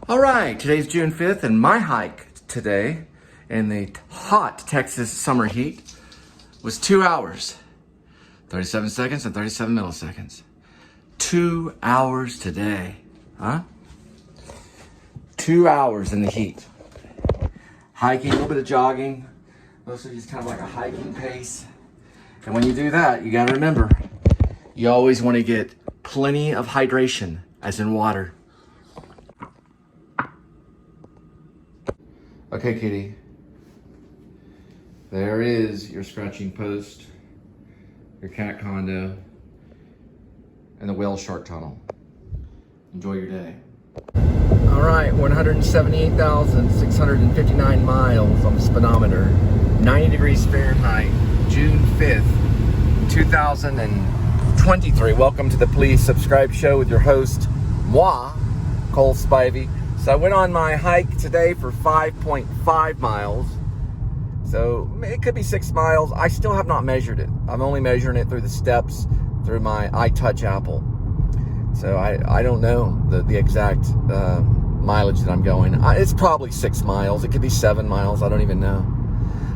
All right, today's June 5th, and my hike today in the hot Texas summer heat was 2 hours, 37 seconds and 37 milliseconds. 2 hours today, huh? 2 hours in the heat. Hiking, a little bit of jogging, mostly just kind of like a hiking pace. And when you do that, you gotta remember, you always wanna get plenty of hydration, as in water. Okay, kitty. There is your scratching post, your cat condo, and the whale shark tunnel. Enjoy your day. All right, 178,659 miles on the speedometer, 90 degrees Fahrenheit, June 5th, 2023. Welcome to the Please Subscribe Show with your host, moi, Cole Spivey. So I went on my hike today for 5.5 miles. So it could be 6 miles. I still have not measured it. I'm only measuring it through the steps, through my iTouch Apple. So I don't know the exact mileage that I'm going. It's probably 6 miles. It could be 7 miles. I don't even know.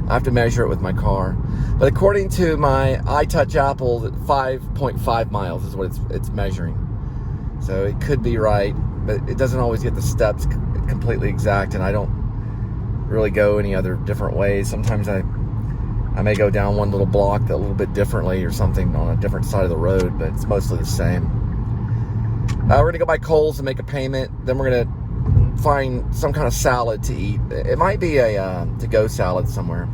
I have to measure it with my car. But according to my iTouch Apple, 5.5 miles is what it's measuring. So it could be right, but it doesn't always get the steps completely exact, and I don't really go any other different ways. Sometimes I may go down one little block a little bit differently or something on a different side of the road, but it's mostly the same. We're gonna go by Kohl's and make a payment. Then we're gonna find some kind of salad to eat. It might be a to-go salad somewhere,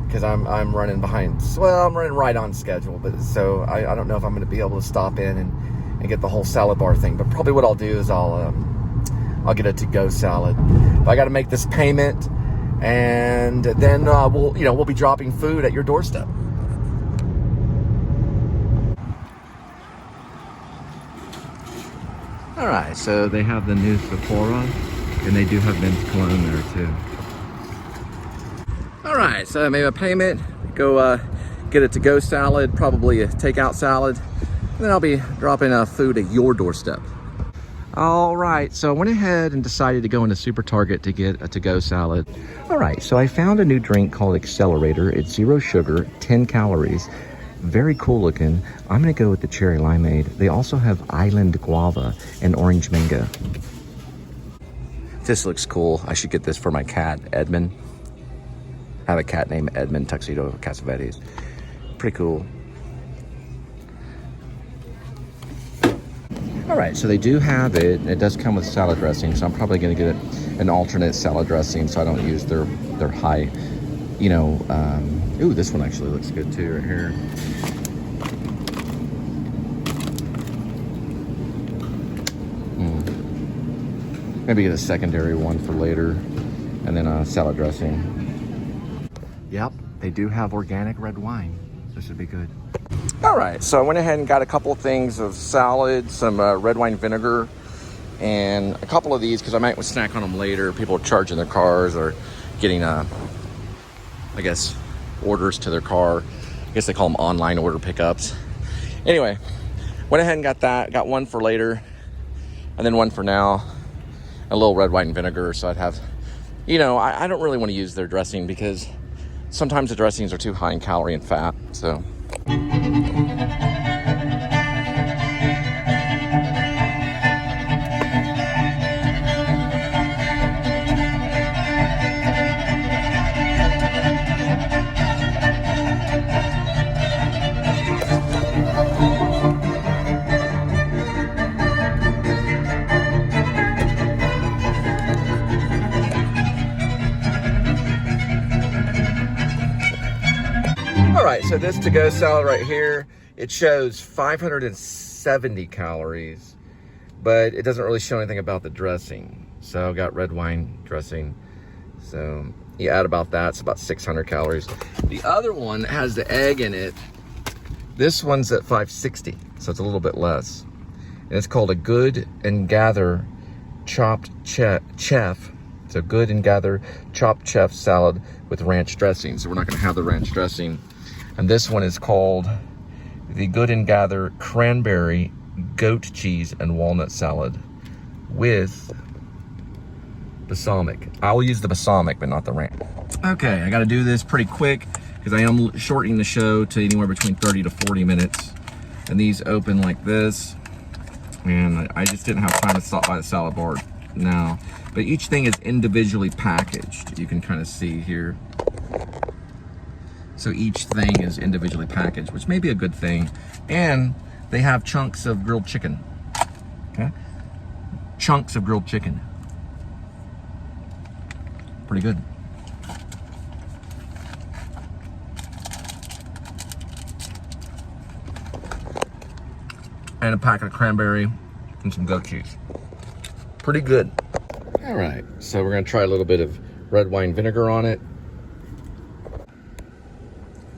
because I'm running behind. Well, I'm running right on schedule, but so I don't know if I'm gonna be able to stop in and get the whole salad bar thing. But probably what I'll do is I'll get a to-go salad. But I got to make this payment, and then we'll be dropping food at your doorstep. All right, so they have the new Sephora, and they do have men's cologne there too. All right, so I made a payment. Go get a to-go salad, probably a takeout salad. And then I'll be dropping food at your doorstep. All right, so I went ahead and decided to go into Super Target to get a to-go salad. All right, so I found a new drink called Accelerator. It's 0 sugar, 10 calories. Very cool looking. I'm gonna go with the cherry limeade. They also have island guava and orange mango. This looks cool. I should get this for my cat, Edmund. I have a cat named Edmund Tuxedo Cassavetes. Pretty cool. All right, so they do have it. It does come with salad dressing, so I'm probably gonna get an alternate salad dressing so I don't use their high, ooh, this one actually looks good too right here. Maybe get a secondary one for later, and then a salad dressing. Yep, they do have organic red wine. This should be good. All right, so I went ahead and got a couple of things of salad, some red wine vinegar, and a couple of these because I might snack on them later. People are charging their cars or getting, I guess, orders to their car. I guess they call them online order pickups. Anyway, went ahead and got that. Got one for later, and then one for now. A little red wine vinegar, so I'd have, I don't really want to use their dressing because sometimes the dressings are too high in calorie and fat, so. All right, so this to-go salad right here, it shows 570 calories, but it doesn't really show anything about the dressing. So I got red wine dressing. So you add about that, it's about 600 calories. The other one has the egg in it. This one's at 560, so it's a little bit less. And it's called a Good and Gather chopped chef. So Good and Gather chopped chef salad with ranch dressing. So we're not gonna have the ranch dressing. And this one is called the Good and Gather cranberry, goat cheese, and walnut salad with balsamic. I'll use the balsamic, but not the ranch. Okay, I got to do this pretty quick because I am shortening the show to anywhere between 30 to 40 minutes. And these open like this. And I just didn't have time to stop by the salad bar now. But each thing is individually packaged. You can kind of see here. So each thing is individually packaged, which may be a good thing. And they have chunks of grilled chicken. Okay? Chunks of grilled chicken. Pretty good. And a packet of cranberry and some goat cheese. Pretty good. All right, so we're gonna try a little bit of red wine vinegar on it.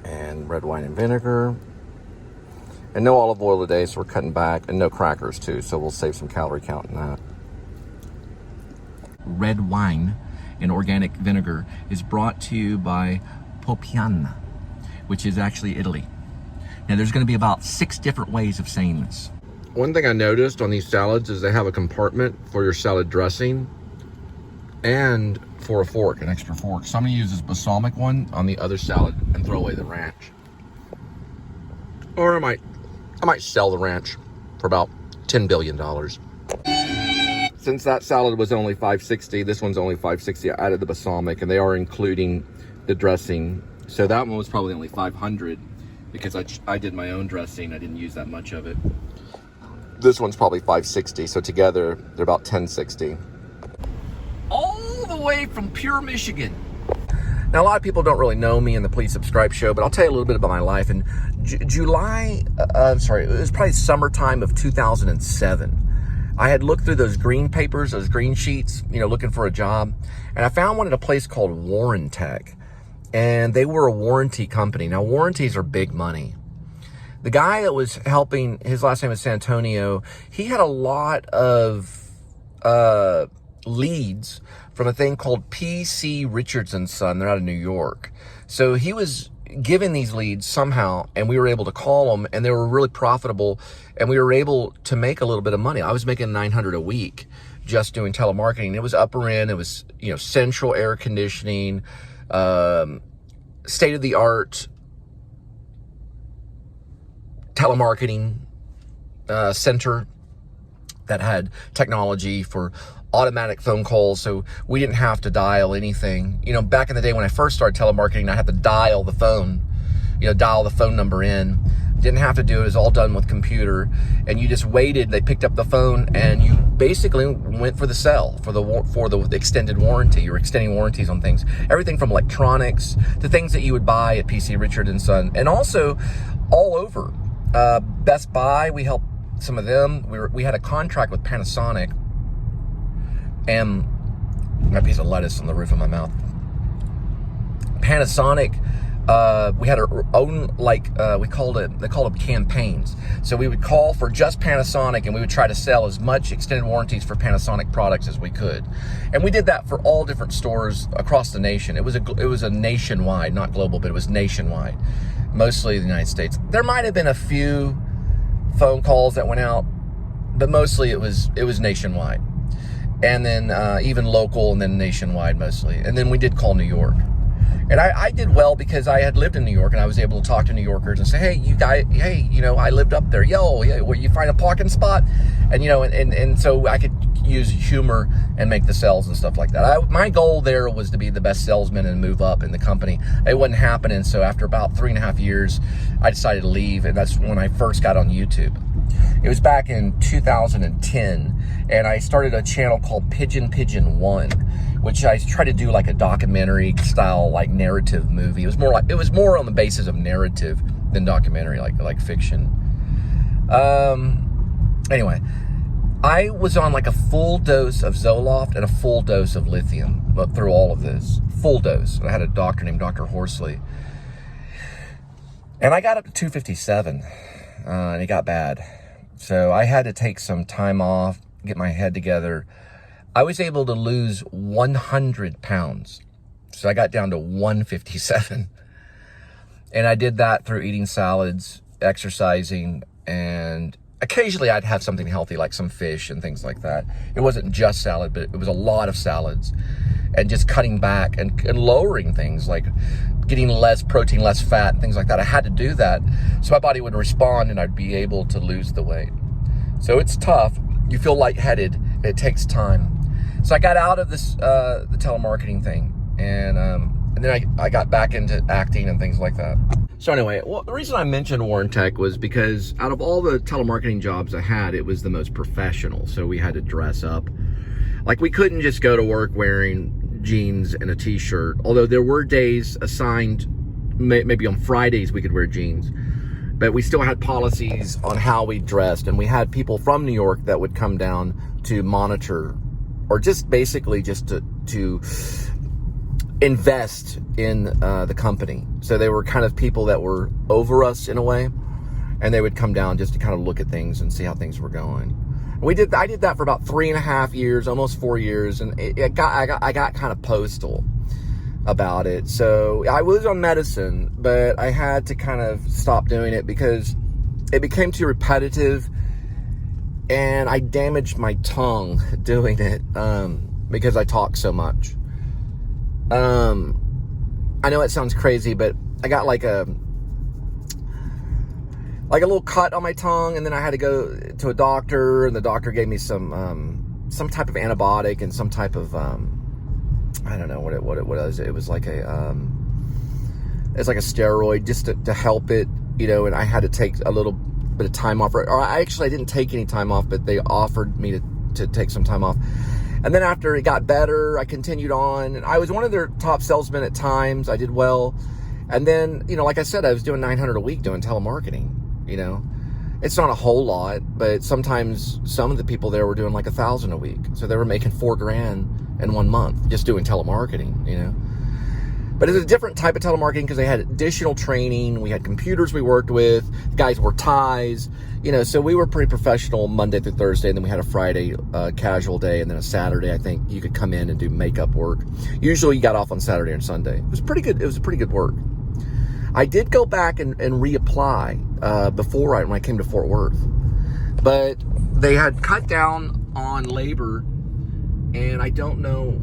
And red wine and vinegar. And no olive oil today, so we're cutting back. And no crackers too, so we'll save some calorie count in that. Red wine and organic vinegar is brought to you by Popiana, which is actually Italy. Now there's gonna be about 6 different ways of saying this. One thing I noticed on these salads is they have a compartment for your salad dressing and for a fork, an extra fork. So I'm gonna use this balsamic one on the other salad and throw away the ranch. Or I might sell the ranch for about $10 billion. Since that salad was only $5.60, this one's only $5.60. I added the balsamic, and they are including the dressing. So that one was probably only $500 because I did my own dressing. I didn't use that much of it. This one's probably $5.60, so together they're about $10.60. All the way from Pure, Michigan. Now, a lot of people don't really know me in the Please Subscribe show, but I'll tell you a little bit about my life. In it was probably summertime of 2007. I had looked through those green papers, those green sheets, looking for a job. And I found one at a place called Warrantech. And they were a warranty company. Now, warranties are big money. The guy that was helping, his last name was Santonio, he had a lot of leads from a thing called P.C. Richards & Son. They're out of New York. So he was given these leads somehow, and we were able to call them, and they were really profitable, and we were able to make a little bit of money. I was making $900 a week just doing telemarketing. It was upper end. It was, central air conditioning, state-of-the-art telemarketing center that had technology for automatic phone calls, so we didn't have to dial anything. Back in the day when I first started telemarketing, I had to dial the phone, dial the phone number in. Didn't have to do it. It was all done with computer, and you just waited. They picked up the phone, and you basically went for the sell, for the extended warranty. You were extending warranties on things, everything from electronics to things that you would buy at PC Richard & Son, and also all over. Best Buy, we helped some of them. We had a contract with Panasonic, and my piece of lettuce on the roof of my mouth. Panasonic, we had our own, they called them campaigns. So we would call for just Panasonic, and we would try to sell as much extended warranties for Panasonic products as we could. And we did that for all different stores across the nation. It was a nationwide, not global, but it was nationwide, mostly the United States. There might have been a few phone calls that went out, but mostly it was nationwide. And then even local, and then nationwide mostly. And then we did call New York. And I did well because I had lived in New York, and I was able to talk to New Yorkers and say, hey, you guys, I lived up there. Where you find a parking spot? And, and so I could use humor and make the sales and stuff like that. My goal there was to be the best salesman and move up in the company. It wasn't happening. So after about 3.5 years, I decided to leave. And that's when I first got on YouTube. It was back in 2010, and I started a channel called Pigeon 1, which I tried to do like a documentary style, like narrative movie. It was more on the basis of narrative than documentary, like fiction. Anyway, I was on like a full dose of Zoloft and a full dose of lithium through all of this. Full dose. I had a doctor named Dr. Horsley. And I got up to 257, and it got bad. So I had to take some time off, get my head together. I was able to lose 100 pounds. So I got down to 157. And I did that through eating salads, exercising, and occasionally I'd have something healthy like some fish and things like that. It wasn't just salad, but it was a lot of salads, and just cutting back and lowering things like getting less protein, less fat, and things like that. I had to do that so my body would respond and I'd be able to lose the weight. So it's tough. You feel lightheaded. It takes time. So I got out of this the telemarketing thing, and then I got back into acting and things like that. So anyway, the reason I mentioned Warren Tech was because out of all the telemarketing jobs I had, it was the most professional. So we had to dress up. Like, we couldn't just go to work wearing jeans and a t-shirt, although there were days assigned, maybe on Fridays we could wear jeans, but we still had policies on how we dressed, and we had people from New York that would come down to monitor, or just basically just to invest in the company. So they were kind of people that were over us in a way, and they would come down just to kind of look at things and see how things were going. I did that for about 3.5 years, almost 4 years, and I got kind of postal about it. So I was on medicine, but I had to kind of stop doing it because it became too repetitive, and I damaged my tongue doing it because I talk so much. I know it sounds crazy, but I got like a little cut on my tongue, and then I had to go to a doctor, and the doctor gave me some type of antibiotic and some type of I don't know what it was. It was like it's like a steroid just to help it, you know. And I had to take a little bit of time off, or I didn't take any time off, but they offered me to take some time off. And then after it got better, I continued on, and I was one of their top salesmen at times. I did well, and then, you know, like I said, I was doing $900 a week doing telemarketing. You know, it's not a whole lot, but sometimes some of the people there were doing like $1,000 a week. So they were making $4,000 in 1 month just doing telemarketing, you know. But it's a different type of telemarketing because they had additional training. We had computers we worked with. The guys wore ties, you know, so we were pretty professional Monday through Thursday. And then we had a Friday casual day, and then a Saturday, I think you could come in and do makeup work. Usually you got off on Saturday and Sunday. It was pretty good. It was pretty good work. I did go back and reapply before when I came to Fort Worth, but they had cut down on labor, and I don't know,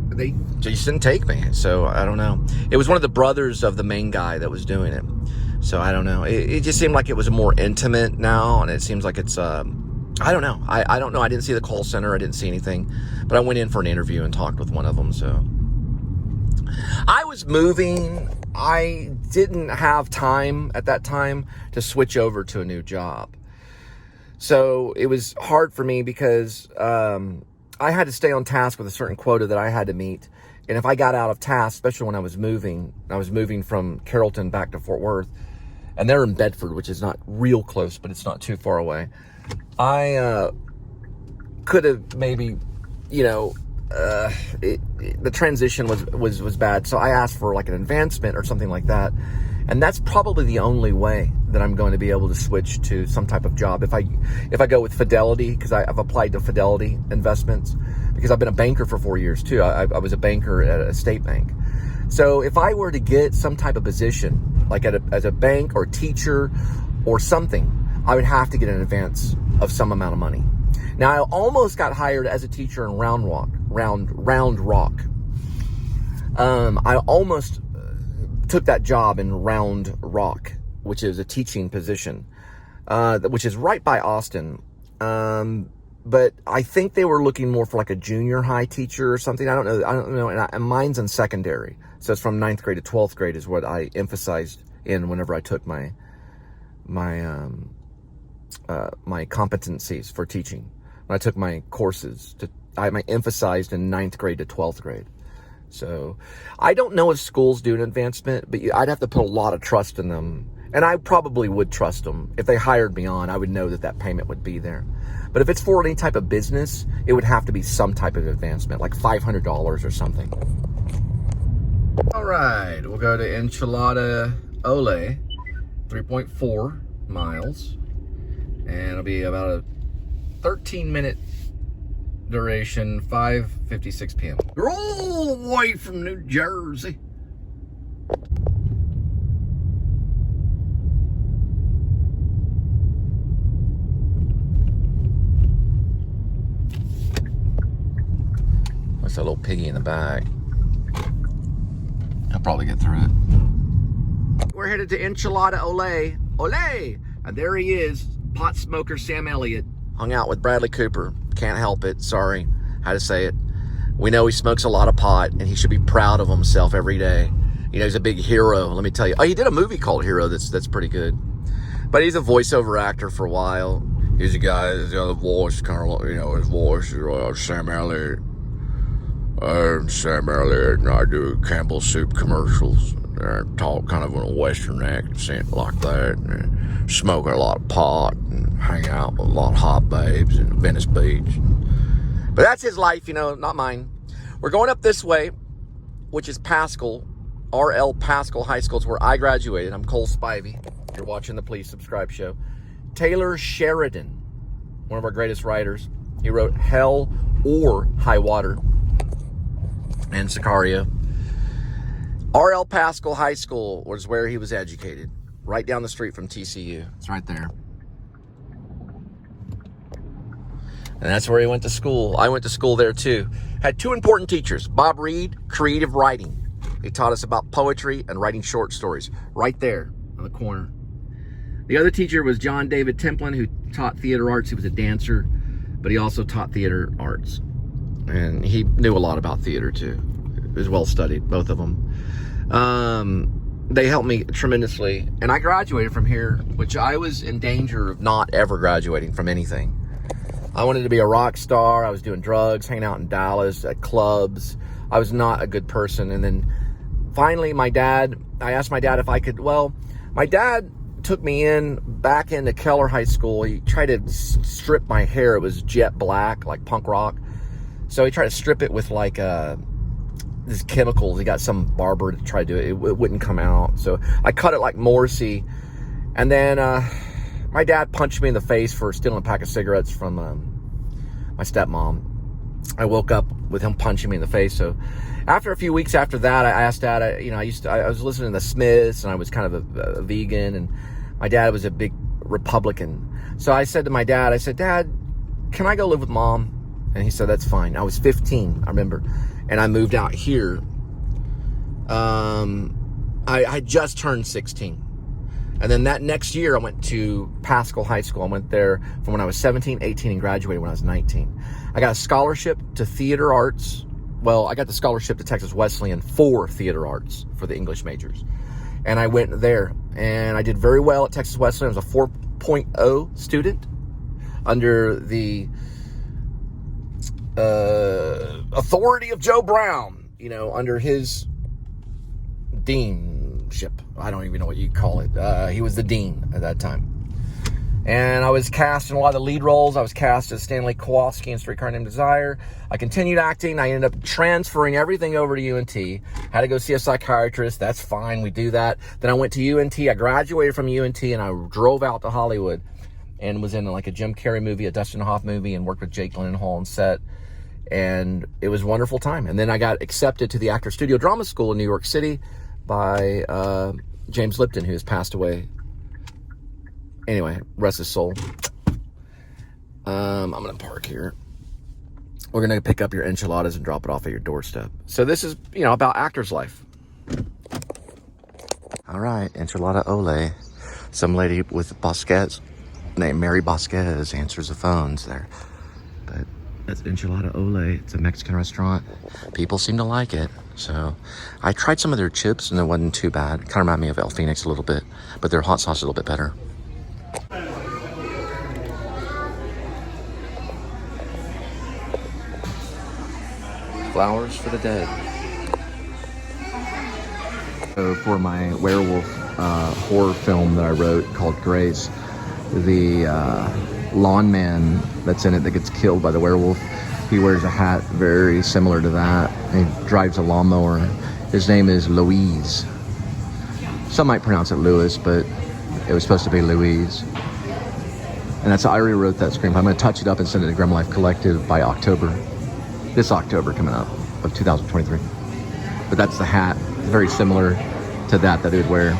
they just didn't take me, so I don't know. It was one of the brothers of the main guy that was doing it, so I don't know. It just seemed like it was more intimate now, and it seems like it's, I don't know. I don't know. I didn't see the call center. I didn't see anything, but I went in for an interview and talked with one of them, so. I was moving. I didn't have time at that time to switch over to a new job. So it was hard for me because I had to stay on task with a certain quota that I had to meet. And if I got out of task, especially when I was moving from Carrollton back to Fort Worth, and they're in Bedford, which is not real close, but it's not too far away. I could have maybe, you know, the transition was bad, so I asked for like an advancement or something like that, and that's probably the only way that I'm going to be able to switch to some type of job if I go with Fidelity, because I've applied to Fidelity Investments because I've been a banker for 4 years too. I was a banker at a state bank, so if I were to get some type of position like as a bank or teacher or something, I would have to get an advance of some amount of money. Now, I almost got hired as a teacher in Round Rock. I almost took that job in Round Rock, which is a teaching position, which is right by Austin. But I think they were looking more for like a junior high teacher or something. I don't know. And mine's in secondary. So it's from 9th grade to 12th grade is what I emphasized in whenever I took my competencies for teaching. When I took my courses, I emphasized in 9th grade to 12th grade. So I don't know if schools do an advancement, but I'd have to put a lot of trust in them. And I probably would trust them. If they hired me on, I would know that payment would be there. But if it's for any type of business, it would have to be some type of advancement, like $500 or something. All right, we'll go to Enchilada Ole, 3.4 miles. And it'll be about a 13-minute duration, 5:56 p.m. We're all the way from New Jersey. Looks like a little piggy in the back. I'll probably get through it. We're headed to Enchilada Ole. Ole! And there he is, pot smoker Sam Elliott. Hung out with Bradley Cooper. Can't help it. Sorry. How to say it. We know he smokes a lot of pot, and he should be proud of himself every day. You know, he's a big hero, let me tell you. Oh, he did a movie called Hero that's pretty good. But he's a voiceover actor for a while. He's a guy that's got a voice, kind of, you know, his voice is Sam Elliott. I'm Sam Elliott, and I do Campbell Soup commercials. I talk kind of in a Western accent like that. And smoke a lot of pot and hang out with a lot of hot babes in Venice Beach. But that's his life, you know, not mine. We're going up this way, which is Pascal, R.L. Pascal High School. It's where I graduated. I'm Cole Spivey. If you're watching the Please Subscribe show. Taylor Sheridan, one of our greatest writers. He wrote Hell or High Water and Sicario. R.L. Pascal High School was where he was educated. Right down the street from TCU. It's right there. And that's where he went to school. I went to school there too. Had two important teachers. Bob Reed, creative writing. He taught us about poetry and writing short stories. Right there on the corner. The other teacher was John David Templin, who taught theater arts. He was a dancer, but he also taught theater arts. And he knew a lot about theater too. It was well studied, both of them. They helped me tremendously. And I graduated from here, which I was in danger of not ever graduating from anything. I wanted to be a rock star. I was doing drugs, hanging out in Dallas at clubs. I was not a good person. And then finally I asked my dad if I could, my dad took me back into Keller High School. He tried to strip my hair. It was jet black, like punk rock. So he tried to strip it with like these chemicals. He got some barber to try to do it. It wouldn't come out. So I cut it like Morrissey. And then my dad punched me in the face for stealing a pack of cigarettes from my stepmom. I woke up with him punching me in the face. So after a few weeks after that, I asked Dad, I was listening to the Smiths, and I was kind of a vegan, and my dad was a big Republican. So I said to my dad, Dad, can I go live with Mom? And he said, that's fine. I was 15, I remember. And I moved out here. I just turned 16. And then that next year, I went to Pascal High School. I went there from when I was 17, 18, and graduated when I was 19. I got a scholarship to theater arts. Well, I got the scholarship to Texas Wesleyan for theater arts for the English majors. And I went there. And I did very well at Texas Wesleyan. I was a 4.0 student under the authority of Joe Brown, under his deanship. I don't even know what you call it. He was the dean at that time. And I was cast in a lot of the lead roles. I was cast as Stanley Kowalski in Streetcar Named Desire. I continued acting. I ended up transferring everything over to UNT. Had to go see a psychiatrist. That's fine. We do that. Then I went to UNT. I graduated from UNT, and I drove out to Hollywood and was in like a Jim Carrey movie, a Dustin Hoff movie, and worked with Jake Gyllenhaal on set. And it was a wonderful time. And then I got accepted to the Actor Studio Drama School in New York City by James Lipton, who has passed away. Anyway, rest his soul. I'm going to park here. We're going to pick up your enchiladas and drop it off at your doorstep. So this is, about actor's life. All right, enchilada ole. Some lady with Bosquez, named Mary Bosquez, answers the phones there. But that's enchilada ole. It's a Mexican restaurant. People seem to like it. So I tried some of their chips and it wasn't too bad. Kind of reminded me of El Phoenix a little bit, but their hot sauce is a little bit better. Flowers for the dead. So for my werewolf horror film that I wrote called Grace, the lawn man that's in it that gets killed by the werewolf, he wears a hat very similar to that. He drives a lawnmower. His name is Louise. Some might pronounce it Lewis, but it was supposed to be Louise. And that's how I already wrote that screenplay. I'm going to touch it up and send it to Grim Life Collective by October. This October coming up of 2023. But that's the hat. It's very similar to that he would wear.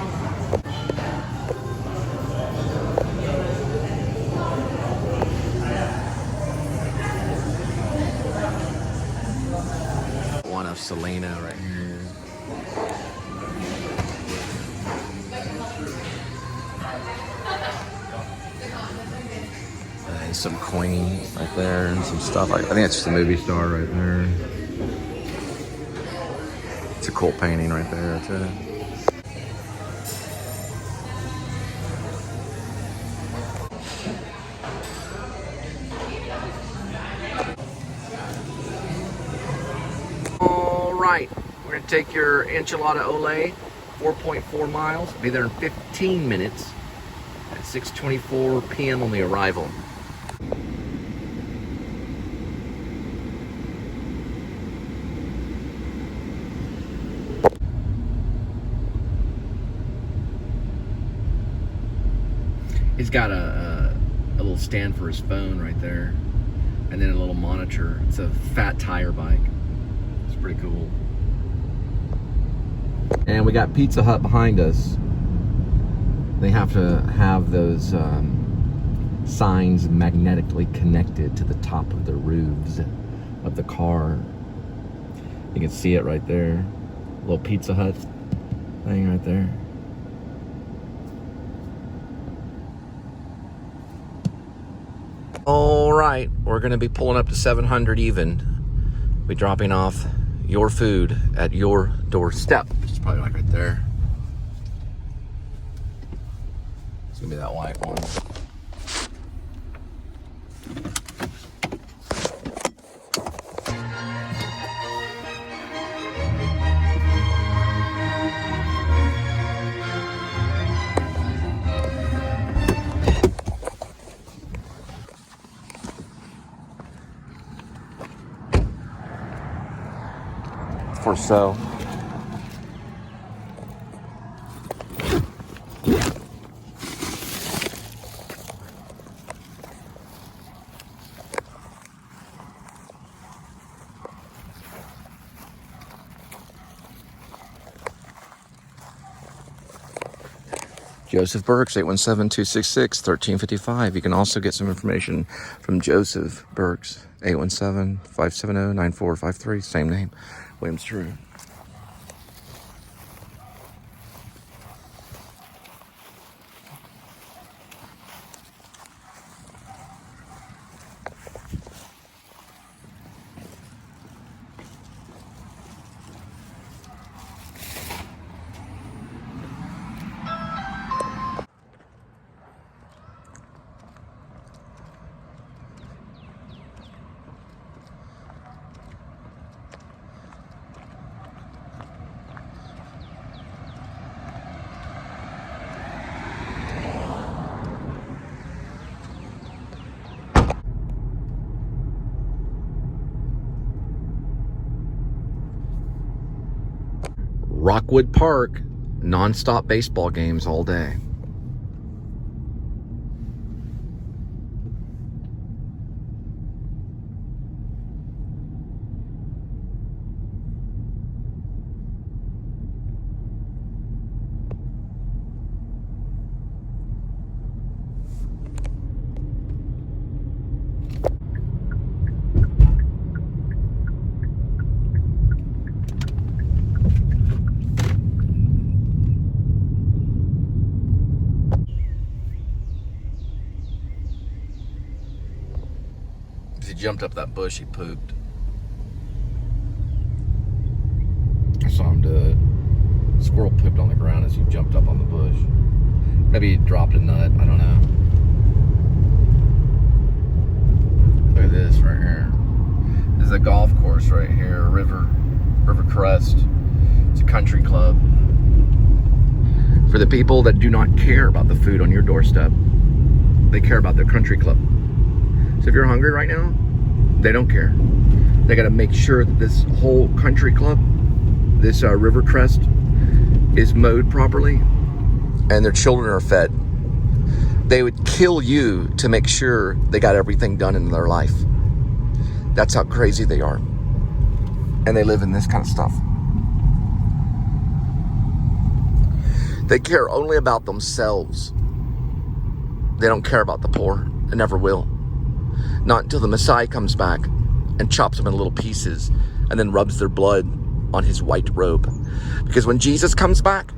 Selena right here. And some Queen right there, and some stuff. I think that's just a movie star right there. It's a cool painting right there too. All right, we're gonna take your enchilada ole, 4.4 miles. Be there in 15 minutes at 6:24 p.m. on the arrival. He's got a little stand for his phone right there, and then a little monitor. It's a fat tire bike. It's pretty cool. And we got Pizza Hut behind us. They have to have those signs magnetically connected to the top of the roofs of the car. You can see it right there. Little Pizza Hut thing right there. All right, we're gonna be pulling up to 700 even. We're dropping off your food at your doorstep. It's probably like right there. It's gonna be that white one. For so. Joseph Burks, 817-266-1355. You can also get some information from Joseph Burks, 817-570-9453. Same name, Williams Drew. Rockwood Park, non-stop baseball games all day. He jumped up that bush, he pooped. I saw him do it. Squirrel pooped on the ground as he jumped up on the bush. Maybe he dropped a nut, I don't know. Look at this right here. This is a golf course right here, River Crest. It's a country club. For the people that do not care about the food on your doorstep, they care about their country club. So if you're hungry right now, they don't care. They got to make sure that this whole country club, this River Crest, is mowed properly and their children are fed. They would kill you to make sure they got everything done in their life. That's how crazy they are. And they live in this kind of stuff. They care only about themselves. They don't care about the poor and never will. Not until the Messiah comes back and chops them in little pieces and then rubs their blood on his white robe. Because when Jesus comes back,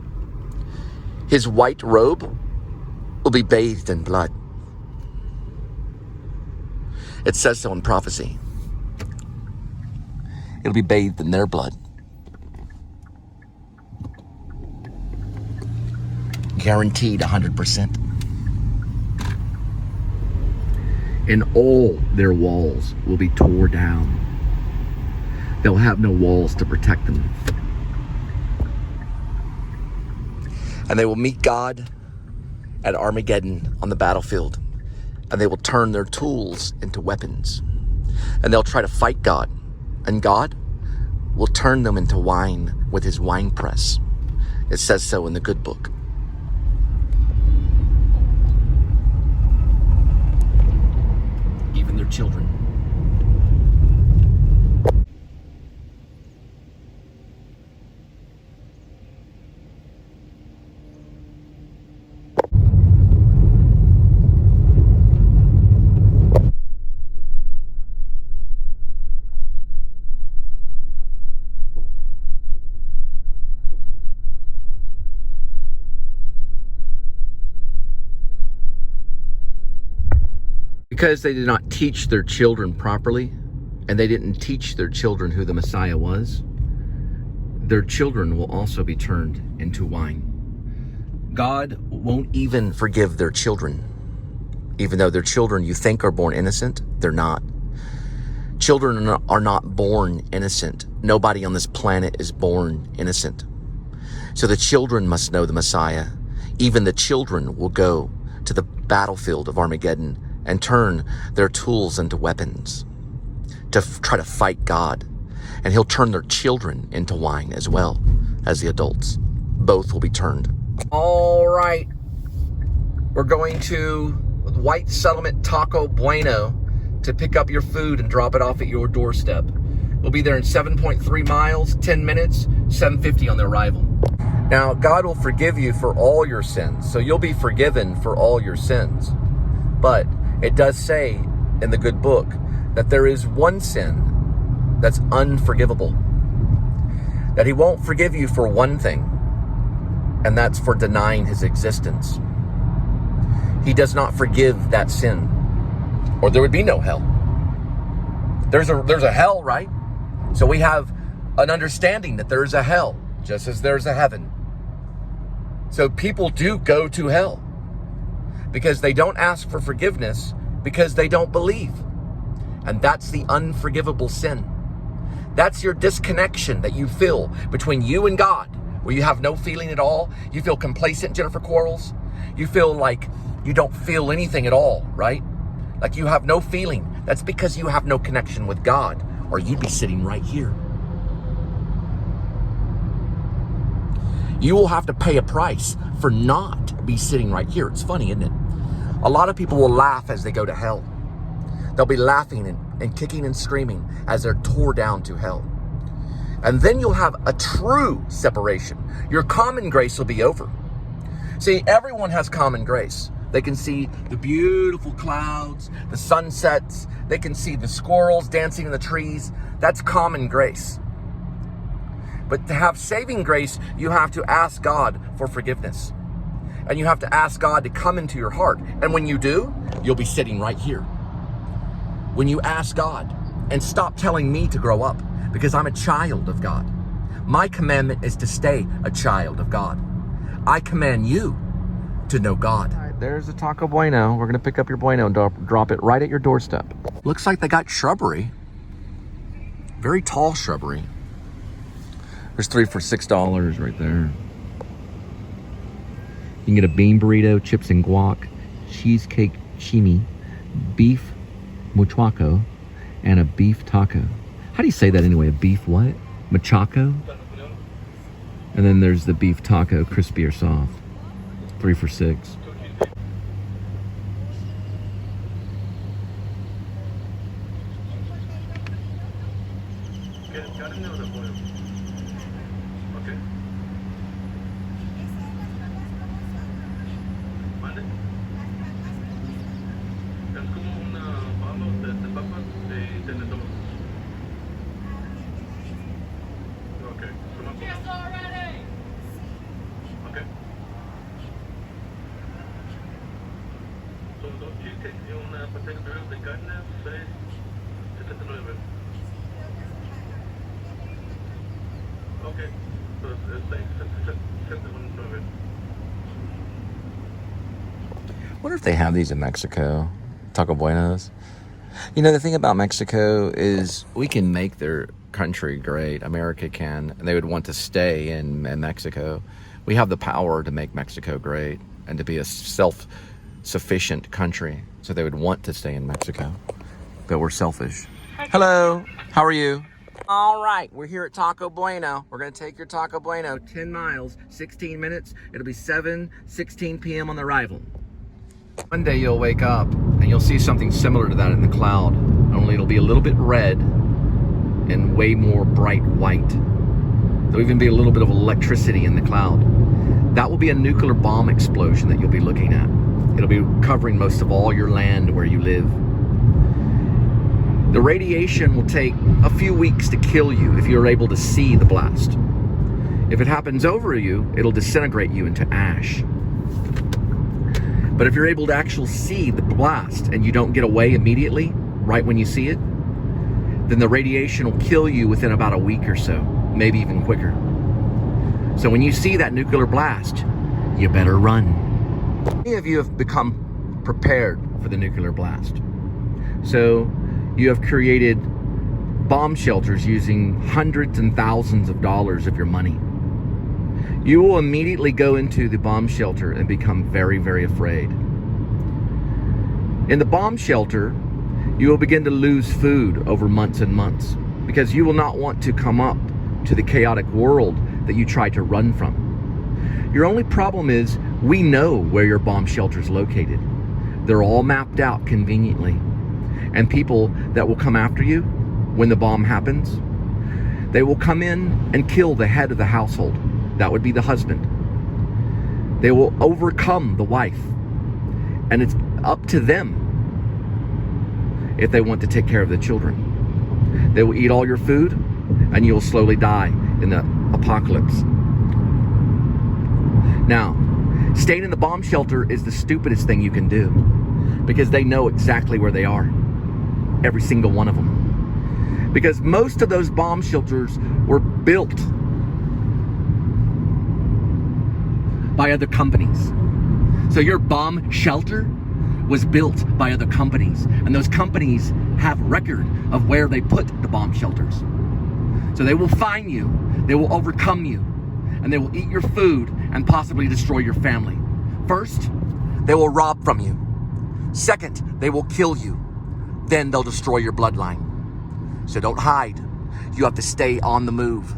his white robe will be bathed in blood. It says so in prophecy. It'll be bathed in their blood. Guaranteed 100%. And all their walls will be torn down. They'll have no walls to protect them. And they will meet God at Armageddon on the battlefield. And they will turn their tools into weapons. And they'll try to fight God. And God will turn them into wine with his wine press. It says so in the good book. Even their children. Because they did not teach their children properly, and they didn't teach their children who the Messiah was, their children will also be turned into wine. God won't even forgive their children. Even though their children you think are born innocent, they're not. Children are not born innocent. Nobody on this planet is born innocent. So the children must know the Messiah. Even the children will go to the battlefield of Armageddon and turn their tools into weapons to try to fight God. And he'll turn their children into wine as well as the adults. Both will be turned. All right. We're going to White Settlement Taco Bueno to pick up your food and drop it off at your doorstep. We'll be there in 7.3 miles, 10 minutes, $7.50 on the arrival. Now, God will forgive you for all your sins. So you'll be forgiven for all your sins. But it does say in the good book that there is one sin that's unforgivable. That he won't forgive you for one thing, and that's for denying his existence. He does not forgive that sin, or there would be no hell. There's a hell, right? So we have an understanding that there's a hell, just as there's a heaven. So people do go to hell because they don't ask for forgiveness because they don't believe. And that's the unforgivable sin. That's your disconnection that you feel between you and God, where you have no feeling at all. You feel complacent, Jennifer Quarles. You feel like you don't feel anything at all, right? Like you have no feeling. That's because you have no connection with God, or you'd be sitting right here. You will have to pay a price for not be sitting right here. It's funny, isn't it? A lot of people will laugh as they go to hell. They'll be laughing and kicking and screaming as they're tore down to hell. And then you'll have a true separation. Your common grace will be over. See, everyone has common grace. They can see the beautiful clouds, the sunsets. They can see the squirrels dancing in the trees. That's common grace. But to have saving grace, you have to ask God for forgiveness. And you have to ask God to come into your heart. And when you do, you'll be sitting right here. When you ask God, and stop telling me to grow up, because I'm a child of God. My commandment is to stay a child of God. I command you to know God. All right, there's a Taco Bueno. We're going to pick up your Bueno and drop it right at your doorstep. Looks like they got shrubbery. Very tall shrubbery. There's 3 for $6 right there. You can get a bean burrito, chips and guac, cheesecake chimi, beef muchaco, and a beef taco. How do you say that anyway? A beef what? Machaco? And then there's the beef taco, crispy or soft. 3 for $6. Okay. Wonder if they have these in Mexico. Taco Buenos. You know, the thing about Mexico is we can make their country great. America can. And they would want to stay in Mexico. We have the power to make Mexico great and to be a self-sufficient country. So they would want to stay in Mexico. But we're selfish. Hello. How are you? All right. We're here at Taco Bueno. We're going to take your Taco Bueno 10 miles, 16 minutes. It'll be 7:16 p.m. on the arrival. One day you'll wake up and you'll see something similar to that in the cloud, only it'll be a little bit red and way more bright white. There'll even be a little bit of electricity in the cloud. That will be a nuclear bomb explosion that you'll be looking at. It'll be covering most of all your land where you live. The radiation will take a few weeks to kill you if you're able to see the blast. If it happens over you, it'll disintegrate you into ash. But if you're able to actually see the blast and you don't get away immediately, right when you see it, then the radiation will kill you within about a week or so, maybe even quicker. So when you see that nuclear blast, you better run. Many of you have become prepared for the nuclear blast. So you have created bomb shelters using hundreds and thousands of dollars of your money. You will immediately go into the bomb shelter and become very, very afraid. In the bomb shelter, you will begin to lose food over months and months because you will not want to come up to the chaotic world that you try to run from. Your only problem is we know where your bomb shelter is located. They're all mapped out conveniently. And people that will come after you when the bomb happens, they will come in and kill the head of the household. That would be the husband. They will overcome the wife. And it's up to them if they want to take care of the children. They will eat all your food and you will slowly die in the apocalypse. Now, staying in the bomb shelter is the stupidest thing you can do because they know exactly where they are. Every single one of them. Because most of those bomb shelters were built by other companies. So your bomb shelter was built by other companies, and those companies have record of where they put the bomb shelters. So they will find you, they will overcome you, and they will eat your food and possibly destroy your family. First, they will rob from you. Second, they will kill you. Then they'll destroy your bloodline. So don't hide. You have to stay on the move.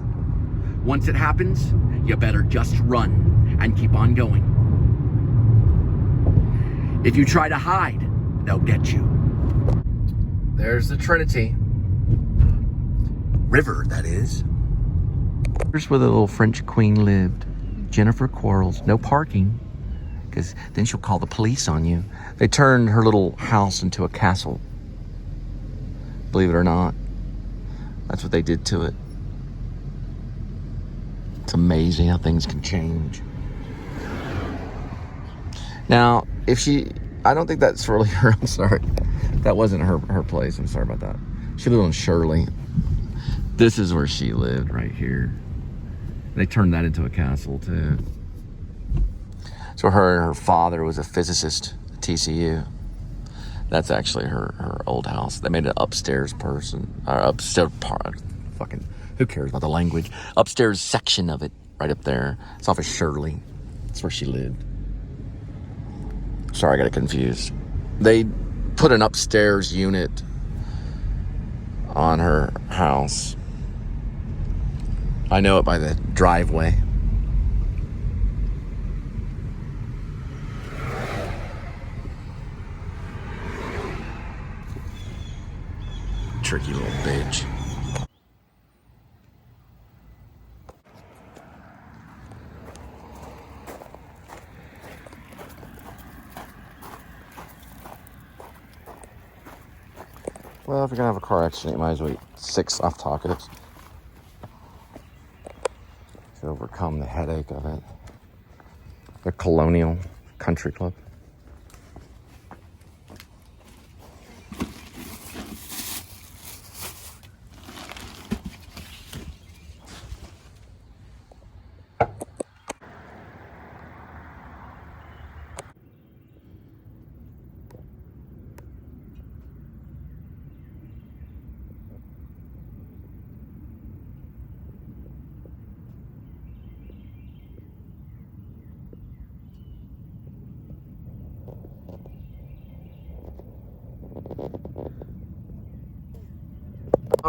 Once it happens, you better just run and keep on going. If you try to hide, they'll get you. There's the Trinity. River, that is. Here's where the little French queen lived. Jennifer Quarles. No parking, because then she'll call the police on you. They turned her little house into a castle. Believe it or not. That's what they did to it. It's amazing how things can change. Now, I don't think that's really her, I'm sorry. That wasn't her place, I'm sorry about that. She lived on Shirley. This is where she lived, right here. They turned that into a castle, too. So her and her father was a physicist at TCU. That's actually her old house. They made an upstairs fucking, who cares about the language? Upstairs section of it, right up there. It's off of Shirley. That's where she lived. Sorry, I got confused. They put an upstairs unit on her house. I know it by the driveway. Tricky little bitch. Well, if you're gonna have a car accident, you might as well eat 6 soft tacos to overcome the headache of it. The Colonial Country Club.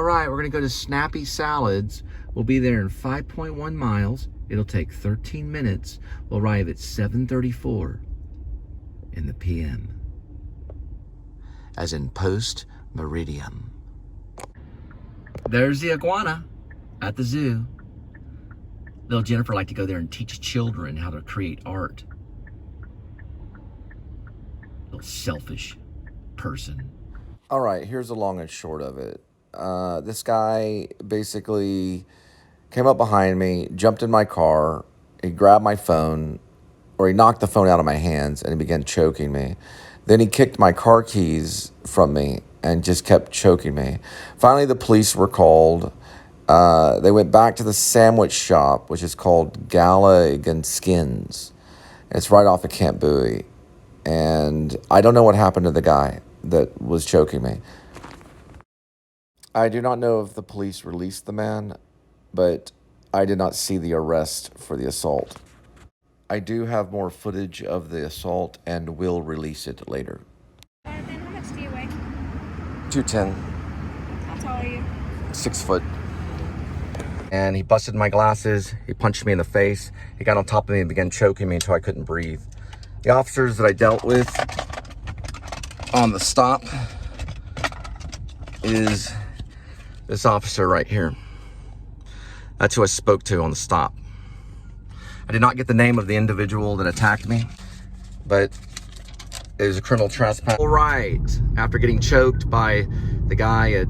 All right, we're gonna go to Snappy Salads. We'll be there in 5.1 miles. It'll take 13 minutes. We'll arrive at 7:34 in the PM. As in post-meridium. There's the iguana at the zoo. Little Jennifer liked to go there and teach children how to create art. Little selfish person. All right, here's the long and short of it. This guy basically came up behind me, jumped in my car, he grabbed my phone, or he knocked the phone out of my hands, and he began choking me. Then he kicked my car keys from me and just kept choking me. Finally, the police were called. They went back to the sandwich shop, which is called Gallagher Skins. It's right off of Camp Bowie. And I don't know what happened to the guy that was choking me. I do not know if the police released the man, but I did not see the arrest for the assault. I do have more footage of the assault and will release it later. Then how much do you weigh? 210. How tall are you? 6 foot. And he busted my glasses. He punched me in the face. He got on top of me and began choking me until I couldn't breathe. The officers that I dealt with on the stop is this officer right here. That's who I spoke to on the stop. I did not get the name of the individual that attacked me, but it was a criminal trespass. All right, after getting choked by the guy at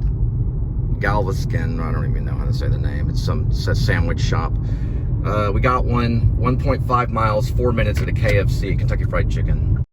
Galveston, I don't even know how to say the name. It's a sandwich shop. We got 1.5 miles, 4 minutes at a KFC, Kentucky Fried Chicken.